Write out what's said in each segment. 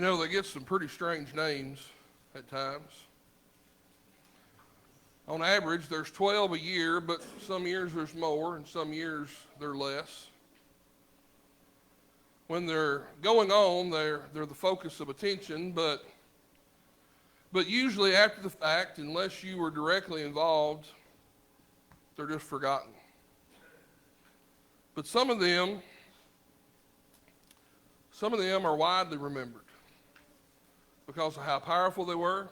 You know, they get some pretty strange names at times. On average, there's 12 a year, but some years there's more, and some years they're less. When they're going on, they're the focus of attention, but usually after the fact, unless you were directly involved, they're just forgotten. But some of them are widely remembered because of how powerful they were,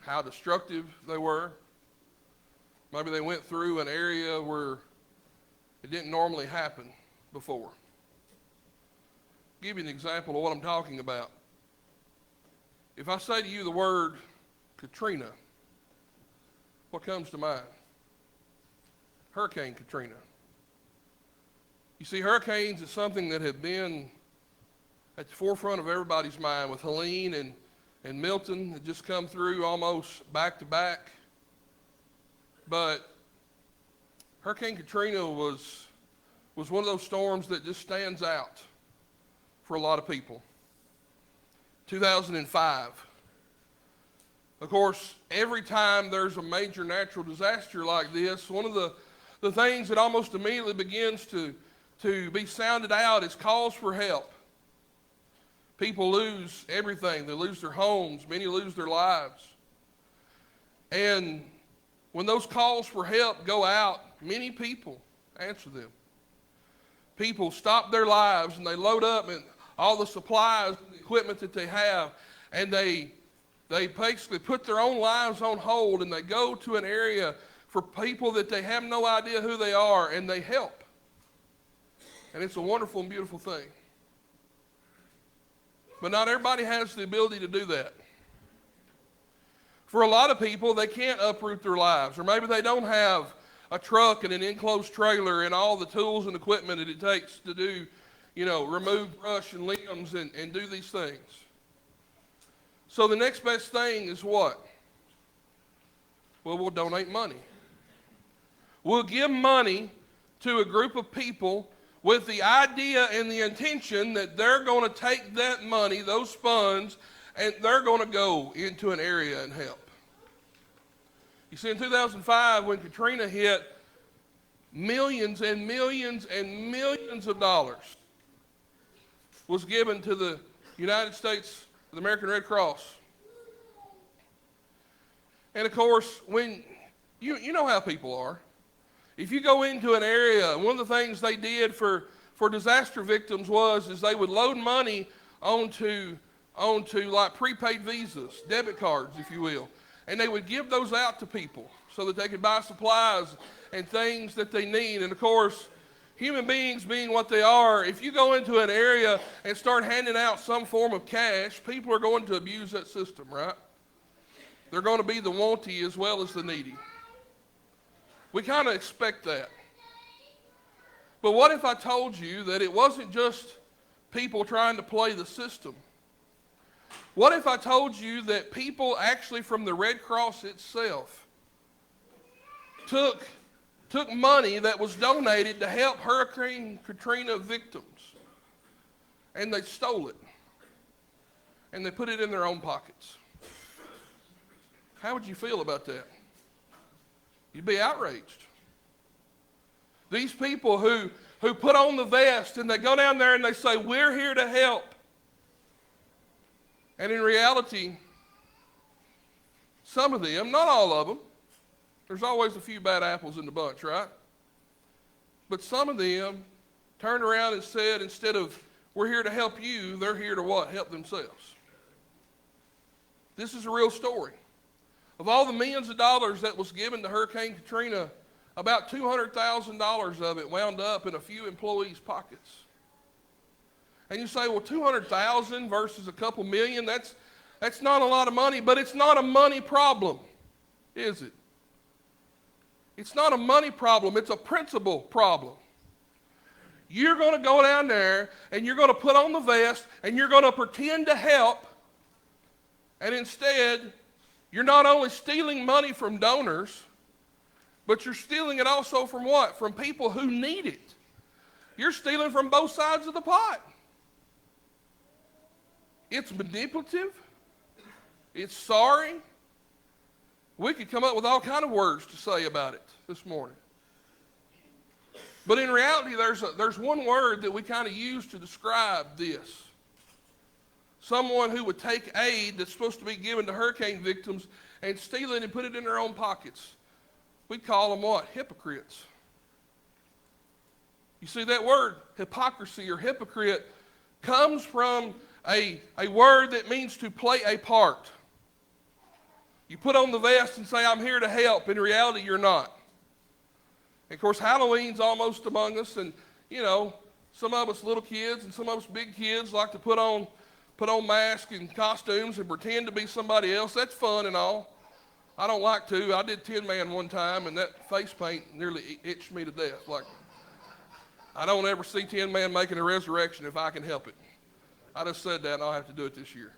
how destructive they were. Maybe they went through an area where it didn't normally happen before. I'll give you an example of what I'm talking about. If I say to you the word Katrina, what comes to mind? Hurricane Katrina. You see, hurricanes is something that had been at the forefront of everybody's mind, with Helene and Milton had just come through almost back to back. But Hurricane Katrina was one of those storms that just stands out for a lot of people. 2005. Of course, every time there's a major natural disaster like this, one of the things that almost immediately begins to be sounded out is calls for help. People lose everything. They lose their homes. Many lose their lives. And when those calls for help go out, many people answer them. People stop their lives and they load up and all the supplies and the equipment that they have, and they basically put their own lives on hold, and they go to an area for people that they have no idea who they are, and they help. And it's a wonderful and beautiful thing. But not everybody has the ability to do that. For a lot of people, they can't uproot their lives, or maybe they don't have a truck and an enclosed trailer and all the tools and equipment that it takes to do, remove brush and limbs and do these things. So the next best thing is what? Well, we'll donate money. We'll give money to a group of people with the idea and the intention that they're going to take that money, those funds, and they're going to go into an area and help. You see, in 2005, when Katrina hit, millions and millions and millions of dollars was given to the United States, the American Red Cross. And of course, when you know how people are. If you go into an area, one of the things they did for disaster victims is they would load money onto like prepaid visas, debit cards, if you will. And they would give those out to people so that they could buy supplies and things that they need. And of course, human beings being what they are, if you go into an area and start handing out some form of cash, people are going to abuse that system, right? They're going to be the wanty as well as the needy. We kind of expect that. But what if I told you that it wasn't just people trying to play the system? What if I told you that people actually from the Red Cross itself took money that was donated to help Hurricane Katrina victims, and they stole it, and they put it in their own pockets? How would you feel about that? You'd be outraged. These people who put on the vest and they go down there and they say, we're here to help. And in reality, some of them, not all of them, there's always a few bad apples in the bunch, right? But some of them turned around and said, instead of, we're here to help you, they're here to what? Help themselves. This is a real story. Of all the millions of dollars that was given to Hurricane Katrina, about $200,000 of it wound up in a few employees' pockets. And you say, well, $200,000 versus a couple million, that's not a lot of money, but it's not a money problem, is it? It's not a money problem, it's a principle problem. You're going to go down there and you're going to put on the vest and you're going to pretend to help, and instead, you're not only stealing money from donors, but you're stealing it also from what? From people who need it. You're stealing from both sides of the pot. It's manipulative. It's sorry. We could come up with all kind of words to say about it this morning. But in reality, there's one word that we kind of use to describe this. Someone who would take aid that's supposed to be given to hurricane victims and steal it and put it in their own pockets. We'd call them what? Hypocrites. You see, that word, hypocrisy or hypocrite, comes from a word that means to play a part. You put on the vest and say, I'm here to help. In reality, you're not. And of course, Halloween's almost among us, and, you know, some of us little kids and some of us big kids like to put on masks and costumes and pretend to be somebody else. That's fun and all. I don't like to. I did Tin Man one time, and that face paint nearly itched me to death. Like, I don't ever see Tin Man making a resurrection if I can help it. I just said that, and I'll have to do it this year.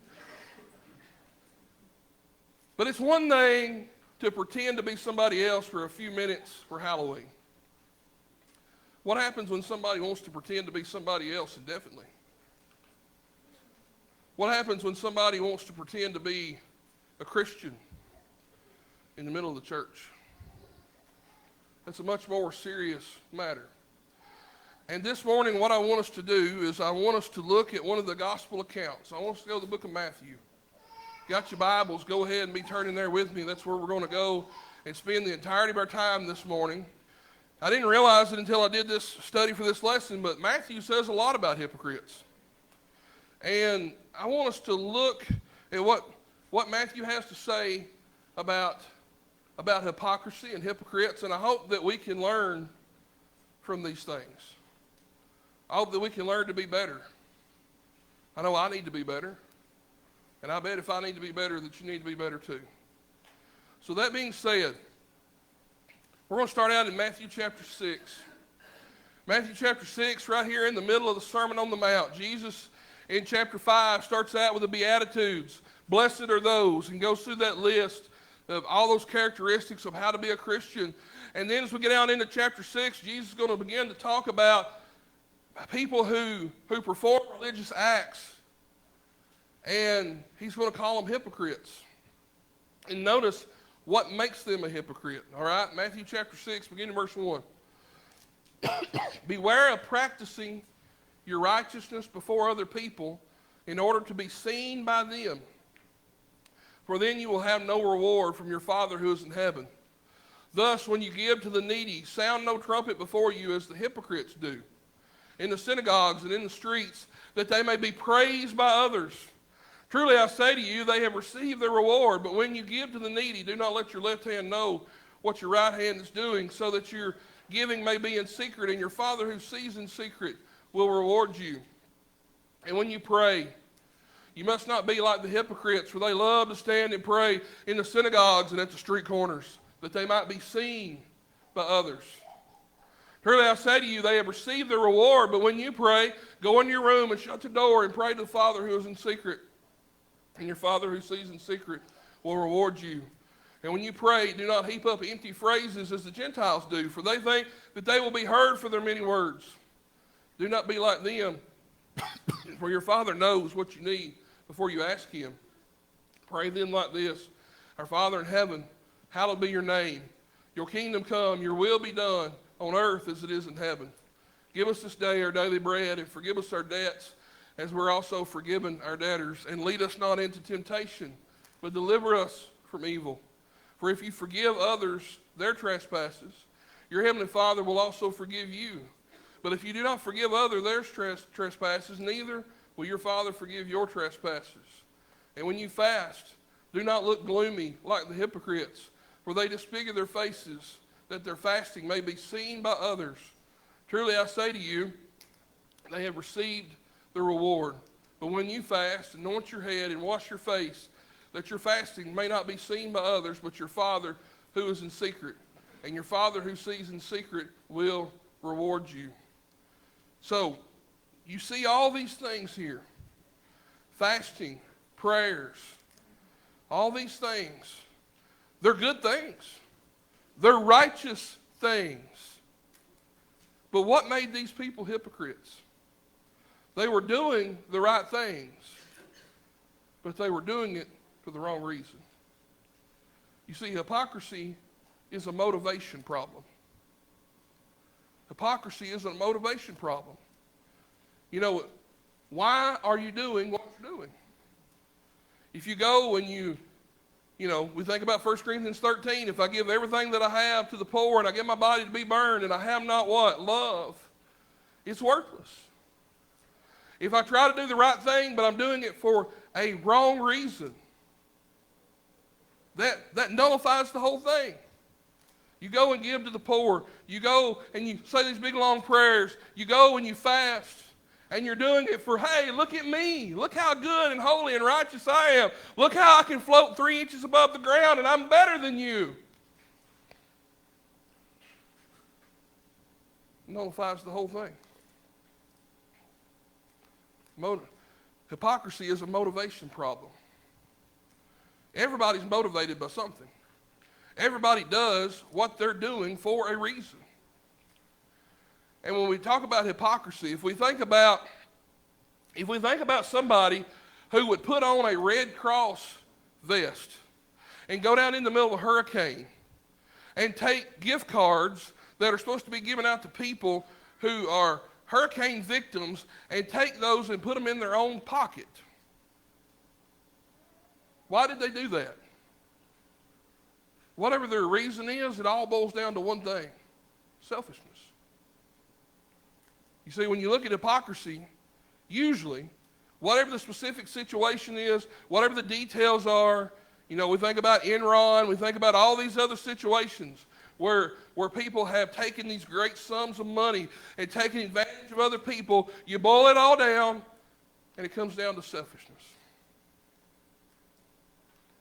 But it's one thing to pretend to be somebody else for a few minutes for Halloween. What happens when somebody wants to pretend to be somebody else indefinitely? What happens when somebody wants to pretend to be a Christian in the middle of the church? That's a much more serious matter. And this morning, what I want us to do is I want us to look at one of the gospel accounts. I want us to go to the book of Matthew. Got your Bibles, go ahead and be turning there with me. That's where we're going to go and spend the entirety of our time this morning. I didn't realize it until I did this study for this lesson, but Matthew says a lot about hypocrites. And I want us to look at what Matthew has to say about hypocrisy and hypocrites, and I hope that we can learn from these things. I hope that we can learn to be better. I know I need to be better. And I bet if I need to be better, that you need to be better too. So that being said, we're going to start out in Matthew chapter 6. Matthew chapter 6, right here in the middle of the Sermon on the Mount. Jesus in chapter 5 starts out with the Beatitudes. Blessed are those, and goes through that list of all those characteristics of how to be a Christian. And then as we get down into chapter 6, Jesus is going to begin to talk about people who perform religious acts. And he's going to call them hypocrites. And notice what makes them a hypocrite. All right, Matthew chapter 6, beginning verse 1. Beware of practicing your righteousness before other people in order to be seen by them. For then you will have no reward from your Father who is in heaven. Thus, when you give to the needy, sound no trumpet before you as the hypocrites do in the synagogues and in the streets, that they may be praised by others. Truly I say to you, they have received their reward. But when you give to the needy, do not let your left hand know what your right hand is doing, so that your giving may be in secret, and your Father who sees in secret will reward you. And when you pray, you must not be like the hypocrites, for they love to stand and pray in the synagogues and at the street corners, that they might be seen by others. Truly I say to you, they have received their reward. But when you pray, go into your room and shut the door and pray to the Father who is in secret. And your Father who sees in secret will reward you. And when you pray, do not heap up empty phrases as the Gentiles do, for they think that they will be heard for their many words. Do not be like them, for your Father knows what you need before you ask him. Pray then like this: Our Father in heaven, hallowed be your name. Your kingdom come, your will be done on earth as it is in heaven. Give us this day our daily bread, and forgive us our debts, as we're also forgiven our debtors. And lead us not into temptation, but deliver us from evil. For if you forgive others their trespasses, your heavenly Father will also forgive you. But if you do not forgive others their trespasses, neither will your Father forgive your trespasses. And when you fast, do not look gloomy like the hypocrites, for they disfigure their faces, that their fasting may be seen by others. Truly I say to you, they have received the reward. But when you fast, anoint your head and wash your face, that your fasting may not be seen by others, but your Father who is in secret. And your Father who sees in secret will reward you. So, you see all these things here. Fasting, prayers, all these things. They're good things. They're righteous things. But what made these people hypocrites? They were doing the right things, but they were doing it for the wrong reason. You see, hypocrisy is a motivation problem. Hypocrisy is a motivation problem. You know, why are you doing what you're doing? If you go and we think about 1 Corinthians 13, if I give everything that I have to the poor and I give my body to be burned and I have not what? Love, it's worthless. If I try to do the right thing but I'm doing it for a wrong reason, that nullifies the whole thing. You go and give to the poor. You go and you say these big long prayers. You go and you fast. And you're doing it for, hey, look at me. Look how good and holy and righteous I am. Look how I can float 3 inches above the ground and I'm better than you. It nullifies the whole thing. Hypocrisy is a motivation problem. Everybody's motivated by something. Everybody does what they're doing for a reason. And when we talk about hypocrisy, if we think about somebody who would put on a Red Cross vest and go down in the middle of a hurricane and take gift cards that are supposed to be given out to people who are hurricane victims and take those and put them in their own pocket. Why did they do that? Whatever their reason is, it all boils down to one thing: selfishness. You see, when you look at hypocrisy, usually, whatever the specific situation is, whatever the details are, we think about Enron, we think about all these other situations where people have taken these great sums of money and taken advantage of other people. You boil it all down, and it comes down to selfishness.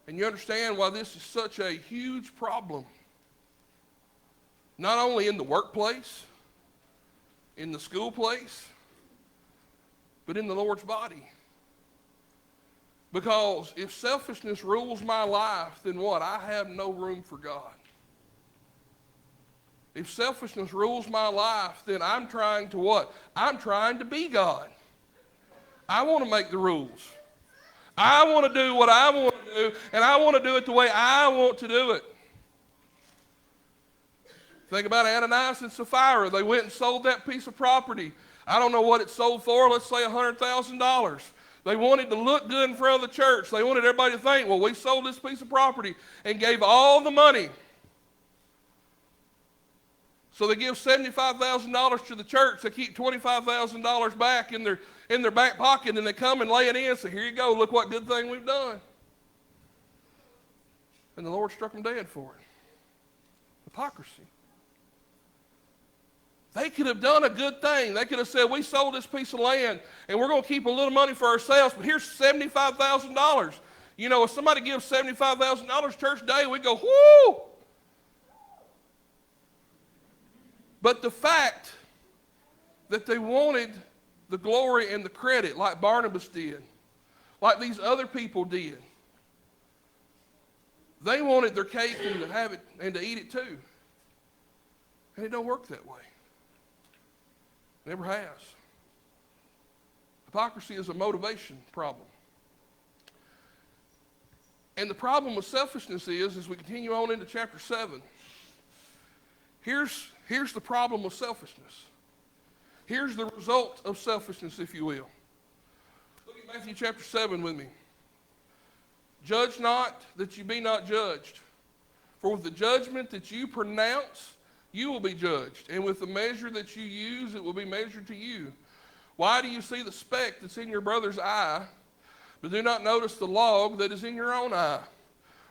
And you understand why this is such a huge problem, not only in the workplace, in the school place, but in the Lord's body. Because if selfishness rules my life, then what? I have no room for God. If selfishness rules my life, then I'm trying to what? I'm trying to be God. I want to make the rules. I want to do what I want to do, and I want to do it the way I want to do it. Think about Ananias and Sapphira. They went and sold that piece of property. I don't know what it sold for. Let's say $100,000. They wanted to look good in front of the church. They wanted everybody to think, well, we sold this piece of property and gave all the money. So they give $75,000 to the church. They keep $25,000 back in their back pocket, and they come and lay it in and say, here you go, look what good thing we've done. And the Lord struck them dead for it. Hypocrisy. They could have done a good thing. They could have said, we sold this piece of land, and we're going to keep a little money for ourselves, but here's $75,000. If somebody gives $75,000 church day, we go, whoo! But the fact that they wanted the glory and the credit like Barnabas did, like these other people did, they wanted their cake and to have it and to eat it too. And it don't work that way. Never has. Hypocrisy is a motivation problem. And the problem with selfishness is, as we continue on into chapter 7, here's the problem with selfishness. Here's the result of selfishness, if you will. Look at Matthew chapter 7 with me. Judge not that you be not judged. For with the judgment that you pronounce, you will be judged. And with the measure that you use, it will be measured to you. Why do you see the speck that's in your brother's eye, but do not notice the log that is in your own eye?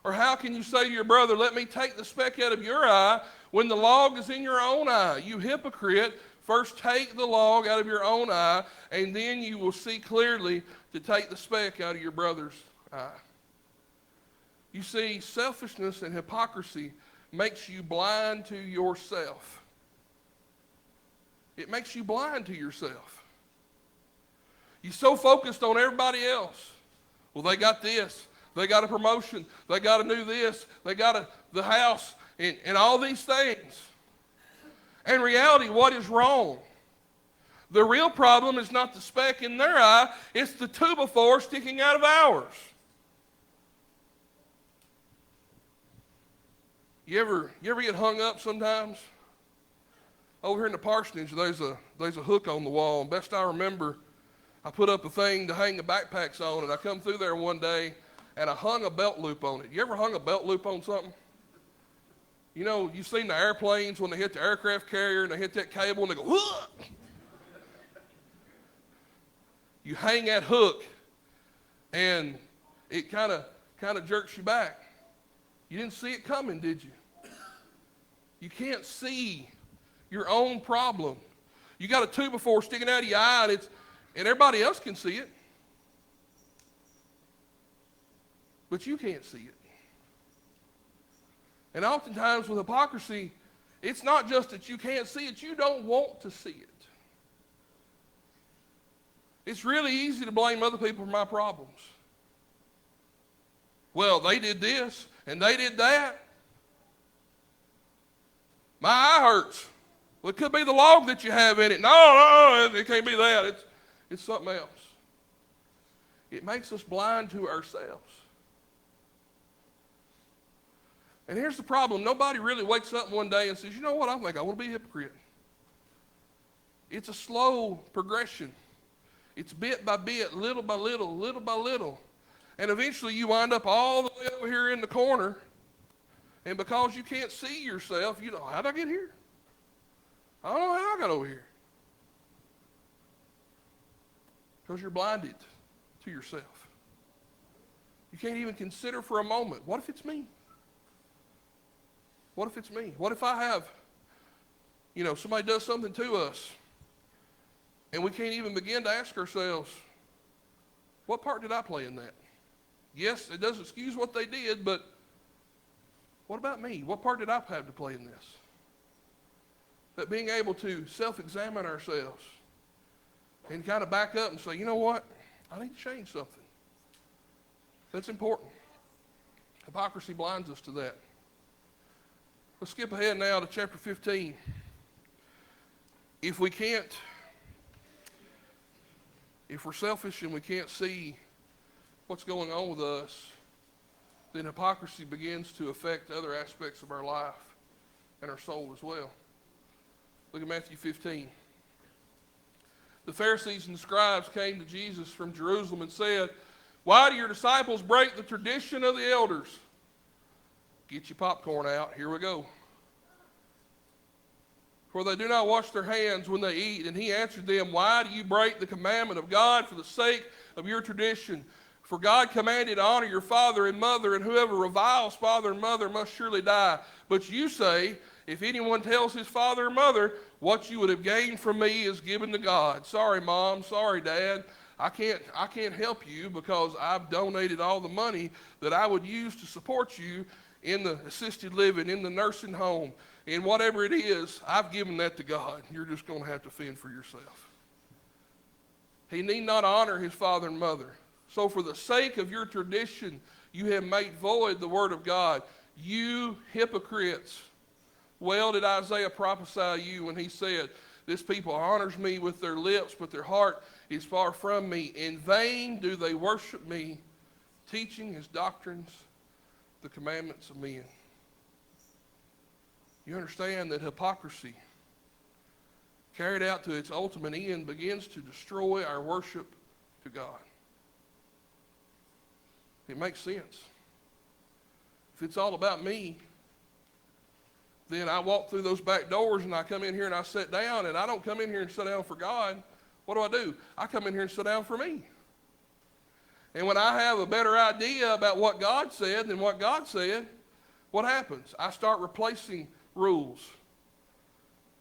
Or how can you say to your brother, let me take the speck out of your eye, when the log is in your own eye? You hypocrite, first take the log out of your own eye, and then you will see clearly to take the speck out of your brother's eye. You see, selfishness and hypocrisy makes you blind to yourself. It makes you blind to yourself. You're so focused on everybody else. Well, they got this. They got a promotion. They got to do this. They got the house and all these things. In reality, what is wrong? The real problem is not the speck in their eye. It's the 2x4 sticking out of ours. You ever get hung up sometimes? Over here in the parsonage, there's a hook on the wall, and best I remember, I put up a thing to hang the backpacks on, and I come through there one day, and I hung a belt loop on it. You ever hung a belt loop on something? You know, you've seen the airplanes when they hit the aircraft carrier, and they hit that cable, and they go, whoa! You hang that hook, and it kind of jerks you back. You didn't see it coming, did you? You can't see your own problem. You got a 2x4 sticking out of your eye, and everybody else can see it. But you can't see it. And oftentimes with hypocrisy, it's not just that you can't see it, you don't want to see it. It's really easy to blame other people for my problems. Well, they did this, and they did that. My eye hurts. Well, it could be the log that you have in it. No, it can't be that. It's something else. It makes us blind to ourselves. And here's the problem. Nobody really wakes up one day and says, you know what, I think I want to be a hypocrite. It's a slow progression. It's bit by bit, little by little, little by little. And eventually you wind up all the way over here in the corner. And because you can't see yourself, you know, how'd I get here? I don't know how I got over here. Because you're blinded to yourself. You can't even consider for a moment, what if it's me? What if it's me? What if I have, somebody does something to us, and we can't even begin to ask ourselves, what part did I play in that? Yes, it does excuse what they did, but what about me? What part did I have to play in this? That being able to self-examine ourselves and kind of back up and say, you know what? I need to change something. That's important. Hypocrisy blinds us to that. Let's skip ahead now to chapter 15. If we're selfish and we can't see what's going on with us, then hypocrisy begins to affect other aspects of our life and our soul as well. Look at Matthew 15. The Pharisees and the scribes came to Jesus from Jerusalem and said, why do your disciples break the tradition of the elders? Get your popcorn out. Here we go. For they do not wash their hands when they eat. And he answered them, why do you break the commandment of God for the sake of your tradition? For God commanded to honor your father and mother, and whoever reviles father and mother must surely die. But you say, if anyone tells his father or mother, what you would have gained from me is given to God. Sorry, Mom. Sorry, Dad. I can't help you because I've donated all the money that I would use to support you in the assisted living, in the nursing home, in whatever it is. I've given that to God. You're just going to have to fend for yourself. He need not honor his father and mother. So for the sake of your tradition, you have made void the word of God. You hypocrites. Well did Isaiah prophesy you when he said, this people honors me with their lips, but their heart is far from me. In vain do they worship me, teaching his doctrines, the commandments of men. You understand that hypocrisy, carried out to its ultimate end, begins to destroy our worship to God. It makes sense. If it's all about me, then I walk through those back doors and I come in here and I sit down, and I don't come in here and sit down for God. What do? I come in here and sit down for me. And when I have a better idea about what God said than what God said, what happens? I start replacing rules.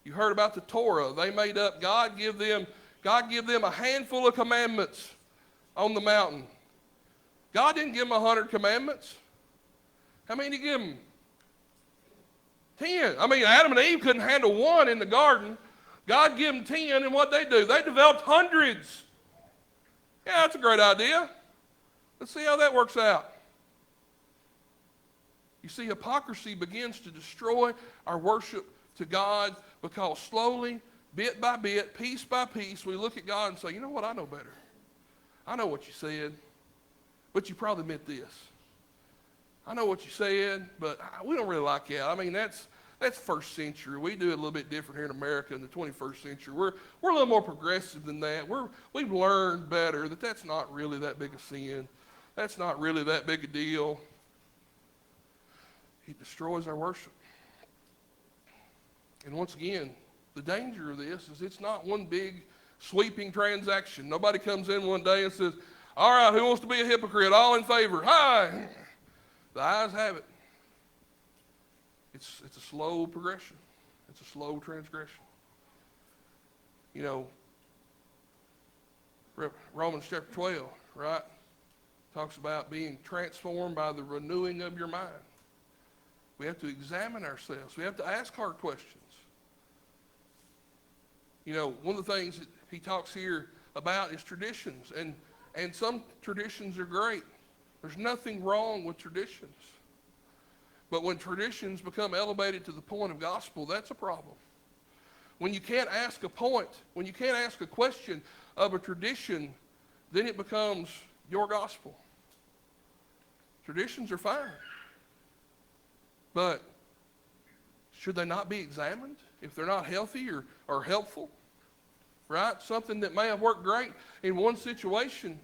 You heard about the Torah. They made up, God give them a handful of commandments on the mountain. God didn't give them 100 commandments. How many did he give them? 10. Adam and Eve couldn't handle one in the garden. God gave them 10, and what they do? They developed hundreds. Yeah, that's a great idea. Let's see how that works out. You see, hypocrisy begins to destroy our worship to God because slowly, bit by bit, piece by piece, we look at God and say, you know what, I know better. I know what you said, but you probably meant this. I know what you said, but we don't really like that. I mean, that's first century. We do it a little bit different here in America in the 21st century. We're a little more progressive than that. We've learned better that that's not really that big a sin. That's not really that big a deal. It destroys our worship. And once again, the danger of this is it's not one big sweeping transaction. Nobody comes in one day and says, all right, who wants to be a hypocrite? All in favor? Hi. The ayes have it. It's a slow progression. It's a slow transgression. You know, Romans chapter 12, right? Talks about being transformed by the renewing of your mind. We have to examine ourselves. We have to ask hard questions. You know, one of the things that he talks here about is traditions. And some traditions are great. There's nothing wrong with traditions. But when traditions become elevated to the point of gospel, that's a problem. When you can't ask a point, when you can't ask a question of a tradition, then it becomes your gospel. Traditions are fine. But should they not be examined if they're not healthy or helpful? Right? Something that may have worked great in one situation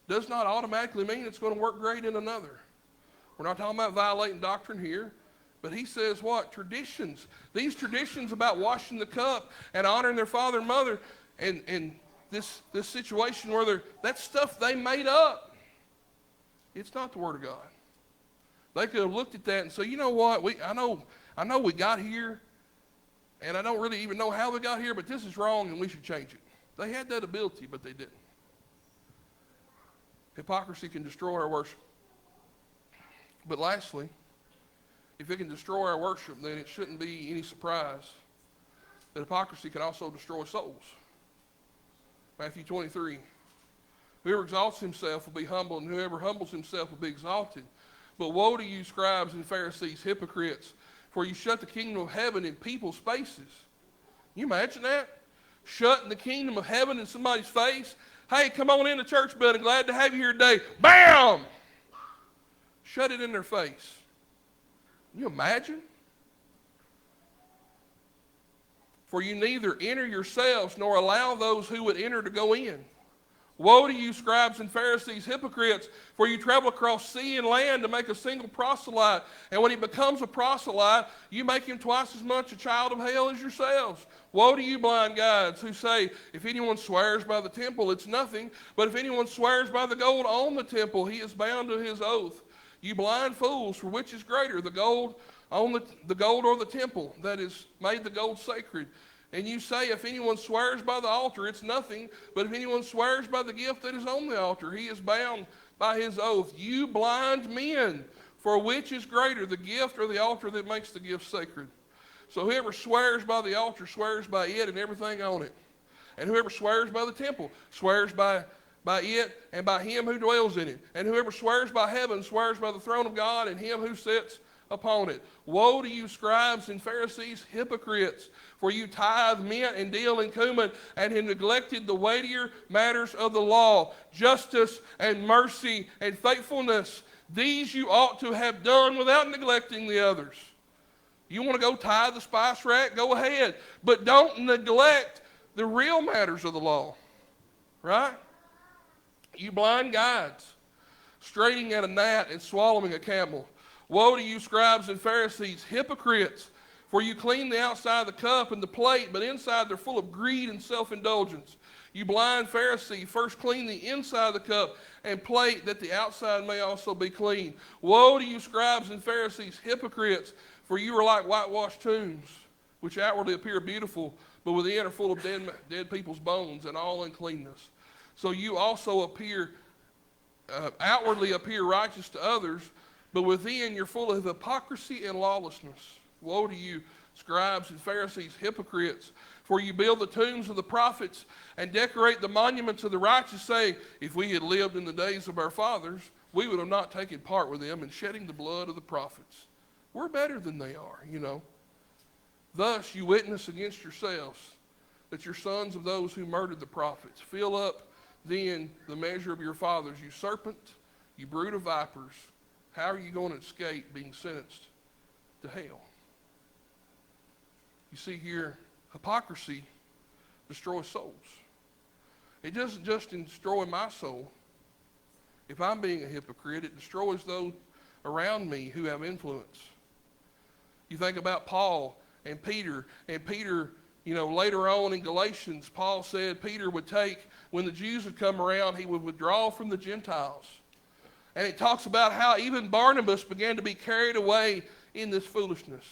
does not automatically mean it's going to work great in another. We're not talking about violating doctrine here, but he says what? Traditions. These traditions about washing the cup and honoring their father and mother and this situation where that's stuff they made up. It's not the Word of God. They could have looked at that and said, you know what? I know we got here, and I don't really even know how we got here, but this is wrong and we should change it. They had that ability, but they didn't. Hypocrisy can destroy our worship. But lastly, if it can destroy our worship, then it shouldn't be any surprise that hypocrisy can also destroy souls. Matthew 23. Whoever exalts himself will be humbled, and whoever humbles himself will be exalted. But woe to you, scribes and Pharisees, hypocrites, for you shut the kingdom of heaven in people's faces. Can you imagine that? Shutting the kingdom of heaven in somebody's face. Hey, come on in the church building. Glad to have you here today. Bam! Shut it in their face. Can you imagine? For you neither enter yourselves nor allow those who would enter to go in. Woe to you, scribes and Pharisees, hypocrites, for you travel across sea and land to make a single proselyte. And when he becomes a proselyte, you make him twice as much a child of hell as yourselves. Woe to you, blind guides, who say, if anyone swears by the temple, it's nothing. But if anyone swears by the gold on the temple, he is bound to his oath. You blind fools, for which is greater, the gold on the gold or the temple that is made the gold sacred? And you say, if anyone swears by the altar, it's nothing. But if anyone swears by the gift that is on the altar, he is bound by his oath. You blind men, for which is greater, the gift or the altar that makes the gift sacred? So whoever swears by the altar swears by it and everything on it. And whoever swears by the temple swears by it and by him who dwells in it. And whoever swears by heaven swears by the throne of God and him who sits upon it. Woe to you, scribes and Pharisees, hypocrites, for you tithe mint and deal in cumin, and have neglected the weightier matters of the law, justice and mercy and faithfulness. These you ought to have done without neglecting the others. You want to go tithe the spice rack? Go ahead. But don't neglect the real matters of the law. Right? You blind guides, straining at a gnat and swallowing a camel. Woe to you, scribes and Pharisees, hypocrites, for you clean the outside of the cup and the plate, but inside they're full of greed and self-indulgence. You blind Pharisee, first clean the inside of the cup and plate, that the outside may also be clean. Woe to you, scribes and Pharisees, hypocrites, for you are like whitewashed tombs, which outwardly appear beautiful, but within are full of dead people's bones and all uncleanness. So you also outwardly appear righteous to others, but within you're full of hypocrisy and lawlessness. Woe to you, scribes and Pharisees, hypocrites, for you build the tombs of the prophets and decorate the monuments of the righteous, saying, if we had lived in the days of our fathers, we would have not taken part with them in shedding the blood of the prophets. We're better than they are, you know. Thus you witness against yourselves that you're sons of those who murdered the prophets. Fill up then the measure of your fathers, you serpent, you brood of vipers. how are you going to escape being sentenced to hell? You see here, hypocrisy destroys souls. It doesn't just destroy my soul. If I'm being a hypocrite, it destroys those around me who have influence. You think about Paul and Peter, later on in Galatians, Paul said Peter would take, when the Jews would come around, he would withdraw from the Gentiles. And it talks about how even Barnabas began to be carried away in this foolishness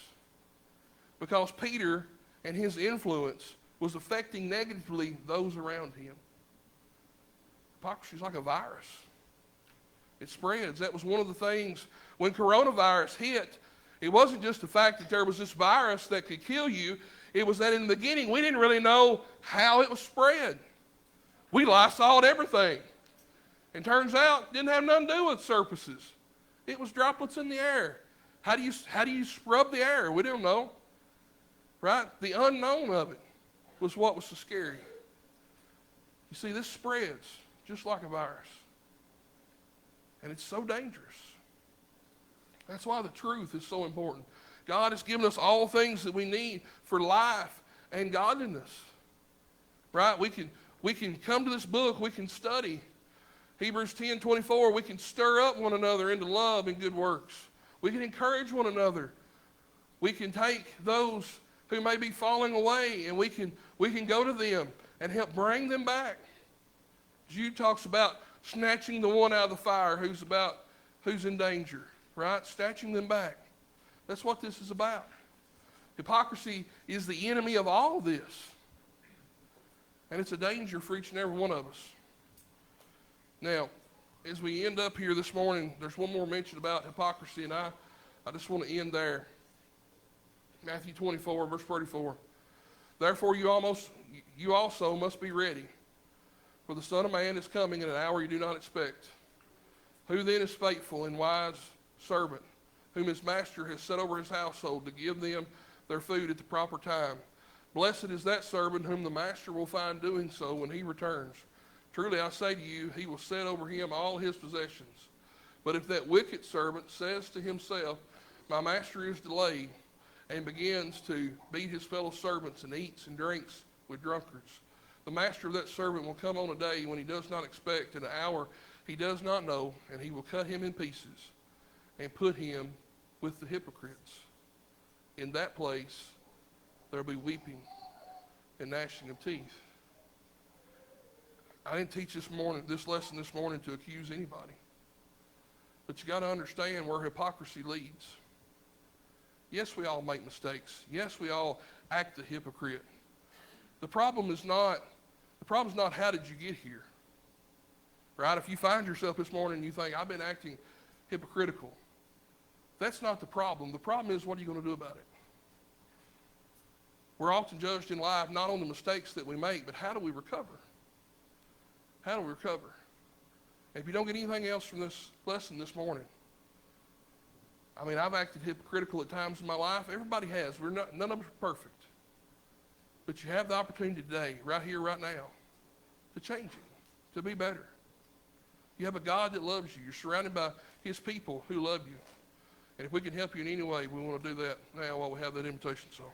because Peter and his influence was affecting negatively those around him. Hypocrisy is like a virus. It spreads. That was one of the things when coronavirus hit. It wasn't just the fact that there was this virus that could kill you. It was that in the beginning, we didn't really know how it was spread. We Lysoled everything. And turns out, it didn't have nothing to do with surfaces. It was droplets in the air. How do you scrub the air? We don't know. Right? The unknown of it was what was so scary. You see, this spreads just like a virus. And it's so dangerous. That's why the truth is so important. God has given us all things that we need for life and godliness. Right? We can come to this book, we can study. Hebrews 10:24, we can stir up one another into love and good works. We can encourage one another. We can take those who may be falling away and we can go to them and help bring them back. Jude talks about snatching the one out of the fire who's in danger, right? Snatching them back. That's what this is about. Hypocrisy is the enemy of all this. And it's a danger for each and every one of us. Now, as we end up here this morning, there's one more mention about hypocrisy, and I just want to end there. Matthew 24, verse 34. Therefore you also must be ready, for the Son of Man is coming in an hour you do not expect. Who then is faithful and wise servant, whom his master has set over his household to give them their food at the proper time? Blessed is that servant whom the master will find doing so when he returns. Truly I say to you, he will set over him all his possessions. But if that wicked servant says to himself, my master is delayed, and begins to beat his fellow servants and eats and drinks with drunkards, the master of that servant will come on a day when he does not expect, in an hour he does not know, and he will cut him in pieces and put him with the hypocrites. In that place there will be weeping and gnashing of teeth. I didn't teach this lesson this morning to accuse anybody. But you got to understand where hypocrisy leads. Yes, we all make mistakes. Yes, we all act the hypocrite. The problem is not how did you get here. Right? If you find yourself this morning and you think, I've been acting hypocritical, that's not the problem. The problem is, what are you going to do about it? We're often judged in life not on the mistakes that we make, but how do we recover? How do we recover? And if you don't get anything else from this lesson this morning, I've acted hypocritical at times in my life. Everybody has. None of us are perfect. But you have the opportunity today, right here, right now, to change it, to be better. You have a God that loves you. You're surrounded by his people who love you. And if we can help you in any way, we want to do that now while we have that invitation song.